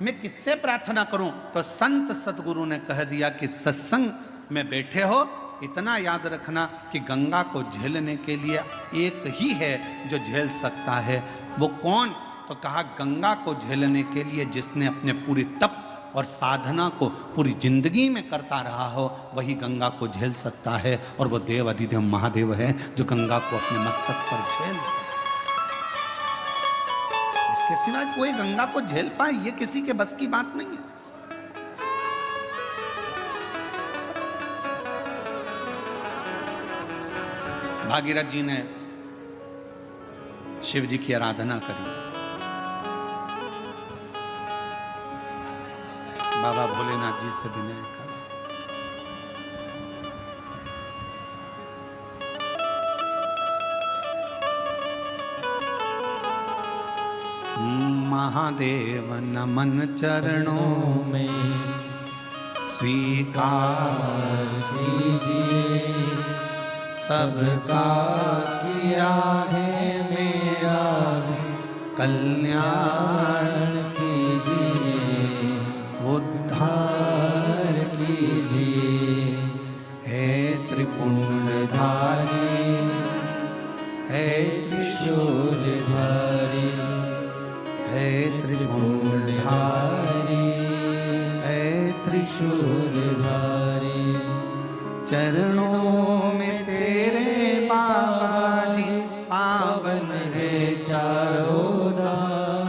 मैं किससे प्रार्थना करूं? तो संत सतगुरु ने कह दिया कि सत्संग में बैठे हो, इतना याद रखना कि गंगा को झेलने के लिए एक ही है जो झेल सकता है। वो कौन? तो कहा गंगा को झेलने के लिए जिसने अपने पूरी तप और साधना को पूरी जिंदगी में करता रहा हो, वही गंगा को झेल सकता है। और वो देव अधिदेव महादेव है जो गंगा को अपने मस्तक पर झेल सकता है। इसके सिवाय कोई गंगा को झेल पाए ये किसी के बस की बात नहीं है। भागीरथ जी ने शिव जी की आराधना करी। बाबा भोलेनाथ जी से विनय कर, महादेव नमन चरणों में स्वीकार कीजिए, सबका किया है मेरा कल्याण कीजिए, उद्धार कीजिए। हे त्रिपुंडधारी, हे त्रिशूलधारी, हे त्रिपुंडधारी, हे त्रिशूलधारी, चरणों में तेरे बाबा जी पावन है चारों धाम।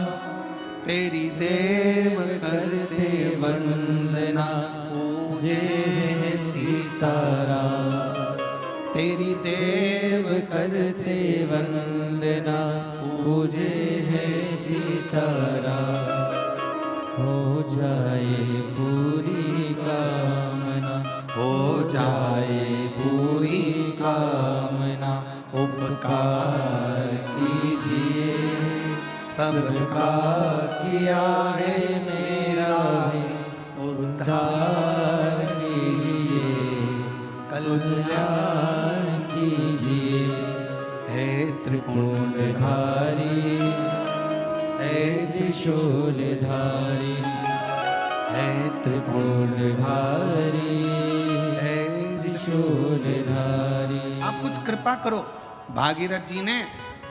तेरी देव करते वंदना, पूजे है सीताराम। तेरी देव करते वंदना, पूजे है सीताराम। हो जाए पूरी कामना, हो जाए पूरी कामना। उपकार कीजिए, सबका किया है मेरा उद्धार कीजिए, कल्याण कीजिए। हे त्रिपुंडधारी, हे त्रिशूलधारी, हे त्रिपुंडधारी, हे त्रिशूलधारी। आप कुछ कृपा करो। भागीरथ जी ने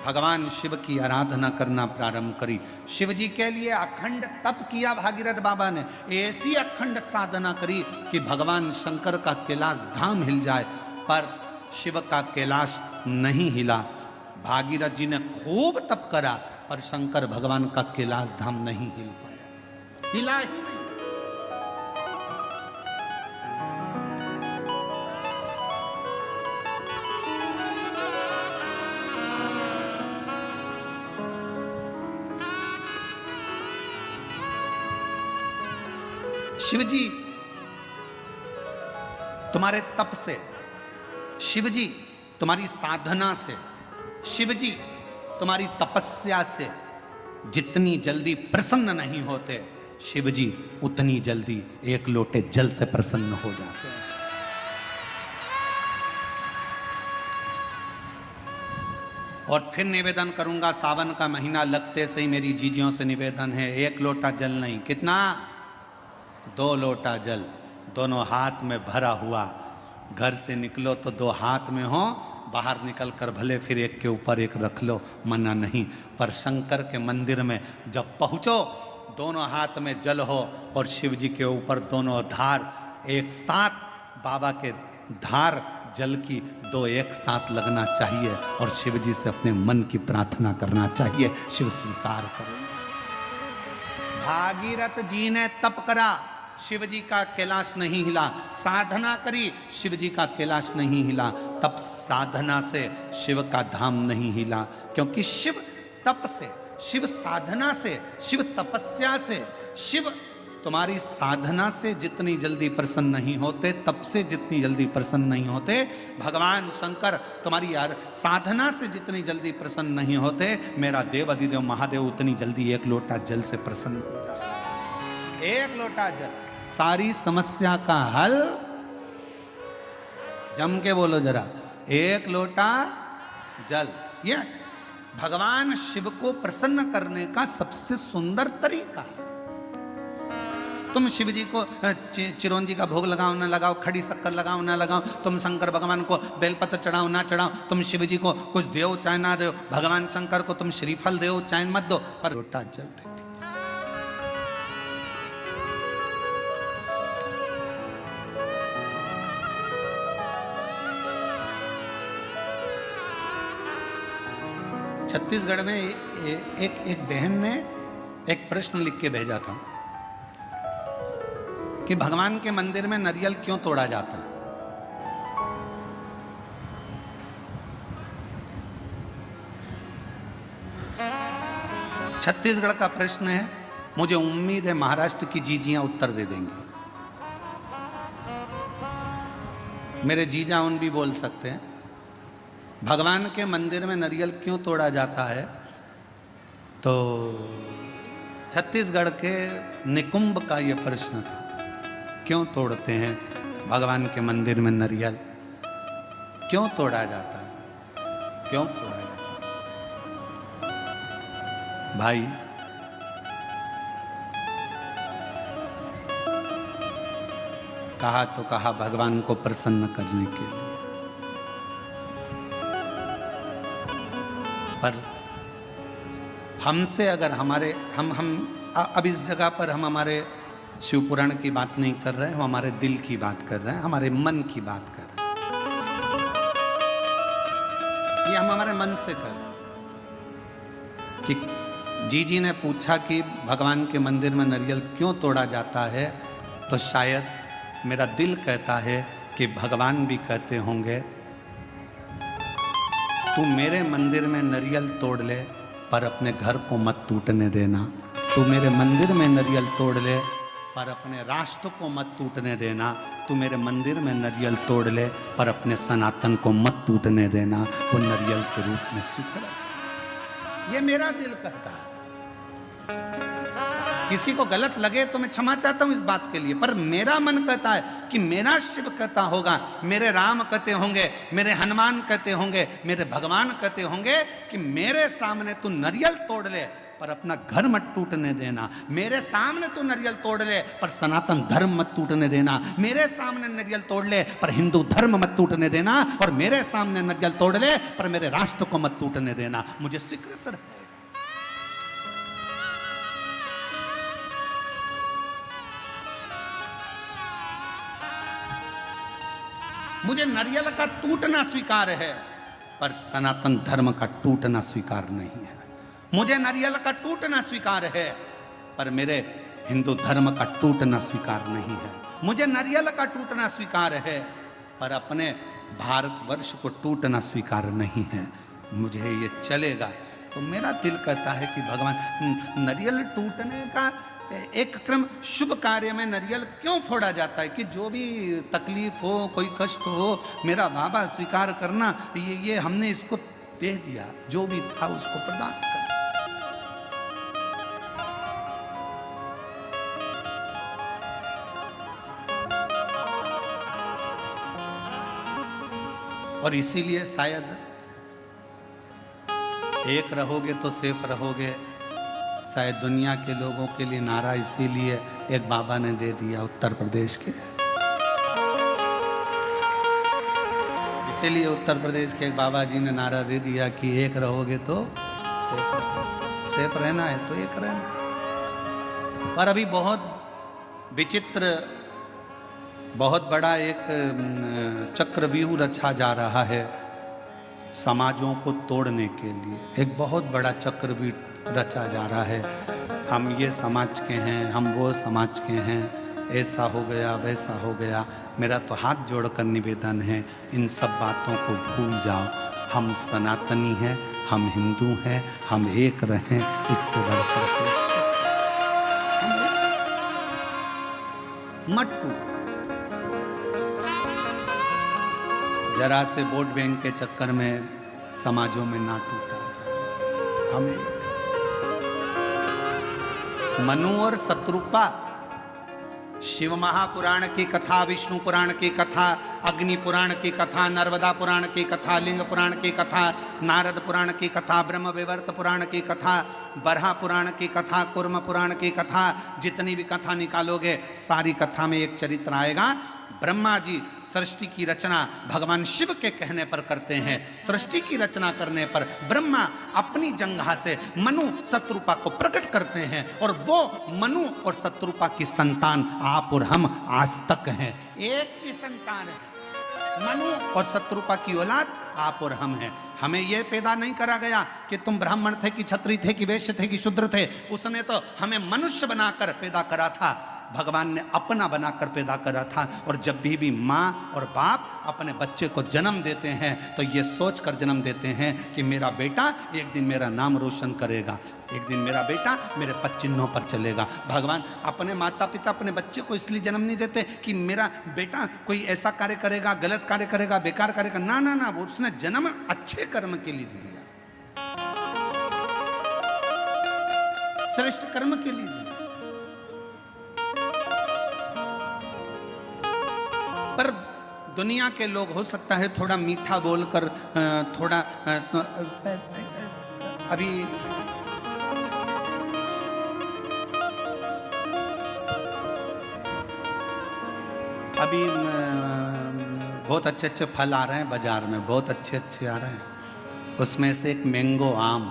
भगवान शिव की आराधना करना प्रारंभ करी। शिव जी के लिए अखंड तप किया भागीरथ बाबा ने। ऐसी अखंड साधना करी कि भगवान शंकर का कैलाश धाम हिल जाए, पर शिव का कैलाश नहीं हिला। भागीरथ जी ने खूब तप करा, पर शंकर भगवान का कैलाश धाम नहीं हिल पाया, हिला ही नहीं। शिवजी तुम्हारे तप से, शिव जी तुम्हारी साधना से, शिव जी तुम्हारी तपस्या से जितनी जल्दी प्रसन्न नहीं होते, शिव जी उतनी जल्दी एक लोटे जल से प्रसन्न हो जाते हैं। और फिर निवेदन करूंगा, सावन का महीना लगते से ही मेरी जीजियों से निवेदन है, एक लोटा जल नहीं, कितना? 2 लोटा जल, दोनों हाथ में भरा हुआ। घर से निकलो तो 2 हाथ में हो, बाहर निकल कर भले फिर एक के ऊपर एक रख लो, मना नहीं। पर शंकर के मंदिर में जब पहुँचो, दोनों हाथ में जल हो और शिव जी के ऊपर दोनों धार एक साथ, बाबा के धार जल की 2 एक साथ लगना चाहिए और शिव जी से अपने मन की प्रार्थना करना चाहिए। शिव स्वीकार करो। भागीरथ जी ने तप करा, शिव जी का कैलाश नहीं हिला। साधना करी, शिव जी का कैलाश नहीं हिला। तप साधना से शिव का धाम नहीं हिला, क्योंकि शिव तप से, शिव साधना से, शिव तपस्या से, शिव तुम्हारी साधना से जितनी जल्दी प्रसन्न नहीं होते, तप से जितनी जल्दी प्रसन्न नहीं होते, भगवान शंकर तुम्हारी यार साधना से जितनी जल्दी प्रसन्न नहीं होते, मेरा देव अधिदेव महादेव उतनी जल्दी एक लोटा जल से प्रसन्न हो जाता है। एक लोटा जल, सारी समस्या का हल। जम के बोलो जरा, एक लोटा जल। ये भगवान शिव को प्रसन्न करने का सबसे सुंदर तरीका है। तुम शिव जी को चिरौंजी का भोग लगाओ ना लगाओ, खड़ी शक्कर लगाओ ना लगाओ, तुम शंकर भगवान को बेलपत्र चढ़ाओ ना चढ़ाओ, तुम शिव जी को कुछ दो चाहे ना दो, भगवान शंकर को तुम श्रीफल दो चाहे मत दो, पर लोटा जल देती। छत्तीसगढ़ में एक बहन ने एक प्रश्न लिख के भेजा था कि भगवान के मंदिर में नारियल क्यों तोड़ा जाता है। छत्तीसगढ़ का प्रश्न है, मुझे उम्मीद है महाराष्ट्र की जीजियां उत्तर दे देंगी। मेरे जीजा उन भी बोल सकते हैं। भगवान के मंदिर में नारियल क्यों तोड़ा जाता है? तो छत्तीसगढ़ के निकुंभ का यह प्रश्न था, क्यों तोड़ते हैं भगवान के मंदिर में नारियल? क्यों तोड़ा जाता है? क्यों तोड़ा जाता है? भाई, कहा तो कहा भगवान को प्रसन्न करने के लिए, पर हमसे अगर हमारे हम अब इस जगह पर हम हमारे शिव पुराण की बात नहीं कर रहे हैं, हम हमारे दिल की बात कर रहे हैं, हमारे मन की बात कर रहे हैं। ये हम हमारे मन से कर रहे हैं कि जीजी ने पूछा कि भगवान के मंदिर में नारियल क्यों तोड़ा जाता है, तो शायद मेरा दिल कहता है कि भगवान भी कहते होंगे, तू मेरे मंदिर में नारियल तोड़ ले पर अपने घर को मत टूटने देना। तू मेरे मंदिर में नारियल तोड़ ले पर अपने राष्ट्र को मत टूटने देना। तू मेरे मंदिर में नारियल तोड़ ले पर अपने सनातन को मत टूटने देना। वो नारियल के रूप में स्वीकार। ये मेरा दिल कहता है। किसी को गलत लगे तो मैं क्षमा चाहता हूं इस बात के लिए, पर मेरा मन कहता है कि मेरा शिव कहता होगा, मेरे राम कहते होंगे, मेरे हनुमान कहते होंगे, मेरे भगवान कहते होंगे कि मेरे सामने तू नारियल तोड़ ले पर अपना घर मत टूटने देना। मेरे सामने तू नारियल तोड़ ले पर सनातन धर्म मत टूटने देना। मेरे सामने नारियल तोड़ ले पर हिंदू धर्म मत टूटने देना। और मेरे सामने नारियल तोड़ ले पर मेरे राष्ट्र को मत टूटने देना। मुझे स्वीकृत रहे। मुझे नारियल का टूटना स्वीकार है पर सनातन धर्म का टूटना स्वीकार नहीं है। मुझे नारियल का टूटना स्वीकार है पर मेरे हिंदू धर्म का टूटना स्वीकार नहीं है। मुझे नारियल का टूटना स्वीकार है पर अपने भारतवर्ष को टूटना स्वीकार नहीं है। मुझे ये चलेगा तो मेरा दिल कहता है कि भगवान, नारियल टूटने का एक क्रम, शुभ कार्य में नारियल क्यों फोड़ा जाता है कि जो भी तकलीफ हो, कोई कष्ट हो, मेरा बाबा स्वीकार करना, ये हमने इसको दे दिया, जो भी था उसको प्रदान कर। और इसीलिए शायद एक रहोगे तो सेफ रहोगे, शायद दुनिया के लोगों के लिए नारा इसीलिए एक बाबा ने दे दिया उत्तर प्रदेश के। इसीलिए उत्तर प्रदेश के एक बाबा जी ने नारा दे दिया कि एक रहोगे तो सेफ रहना है तो एक रहना। पर अभी बहुत विचित्र, बहुत बड़ा एक चक्रव्यूह रचा जा रहा है समाजों को तोड़ने के लिए। एक बहुत बड़ा चक्रव्यूह रचा जा रहा है, हम ये समाज के हैं, हम वो समाज के हैं, ऐसा हो गया वैसा हो गया। मेरा तो हाथ जोड़कर निवेदन है, इन सब बातों को भूल जाओ। हम सनातनी हैं, हम हिंदू हैं, हम एक रहें, इससे बढ़कर मत टूटो। जरा से वोट बैंक के चक्कर में समाजों में ना टूटा जाए। हमें मनु और शत्रुपा, शिव महापुराण की कथा, विष्णु पुराण की कथा, अग्नि पुराण की कथा, नर्मदा पुराण की कथा, लिंग पुराण की कथा, नारद पुराण की कथा, ब्रह्म विवर्त पुराण की कथा, बरहा पुराण की कथा, कुर्म पुराण की कथा, जितनी भी कथा निकालोगे सारी कथा में एक चरित्र आएगा। ब्रह्मा जी सृष्टि की रचना भगवान शिव के कहने पर करते हैं। सृष्टि की रचना करने पर ब्रह्मा अपनी जंघा से मनु शत्रुपा को प्रकट करते हैं और वो मनु और शत्रुपा की संतान आप और हम आज तक हैं। एक ही संतान है, मनु और शत्रुपा की औलाद आप और हम हैं। हमें यह पैदा नहीं करा गया कि तुम ब्राह्मण थे कि क्षत्रिय थे कि वैश्य थे कि शूद्र थे। उसने तो हमें मनुष्य बनाकर पैदा करा था, भगवान ने अपना बनाकर पैदा करा था। और जब भी माँ और बाप अपने बच्चे को जन्म देते हैं तो ये सोचकर जन्म देते हैं कि मेरा बेटा एक दिन मेरा नाम रोशन करेगा, एक दिन मेरा बेटा मेरे पद चिन्हों पर चलेगा। भगवान अपने माता पिता अपने बच्चे को इसलिए जन्म नहीं देते कि मेरा बेटा कोई ऐसा कार्य करेगा, गलत कार्य करेगा, बेकार करेगा। ना ना ना, वो उसने जन्म अच्छे कर्म के लिए दिया, श्रेष्ठ कर्म के लिए दिया। पर दुनिया के लोग हो सकता है थोड़ा मीठा बोलकर, थोड़ा अभी बहुत अच्छे अच्छे फल आ रहे हैं बाजार में, बहुत अच्छे अच्छे आ रहे हैं। उसमें से एक मैंगो आम,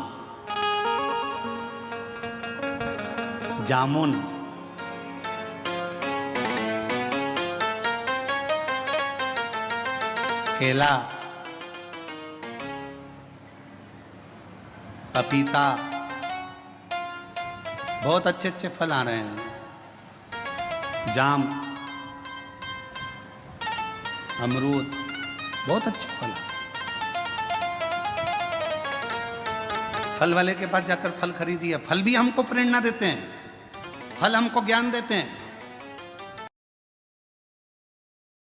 जामुन, केला, पपीता, बहुत अच्छे अच्छे फल आ रहे हैं। जाम, अमरूद, बहुत अच्छे फल। फल वाले के पास जाकर फल खरीदिए। फल भी हमको प्रेरणा देते हैं, फल हमको ज्ञान देते हैं।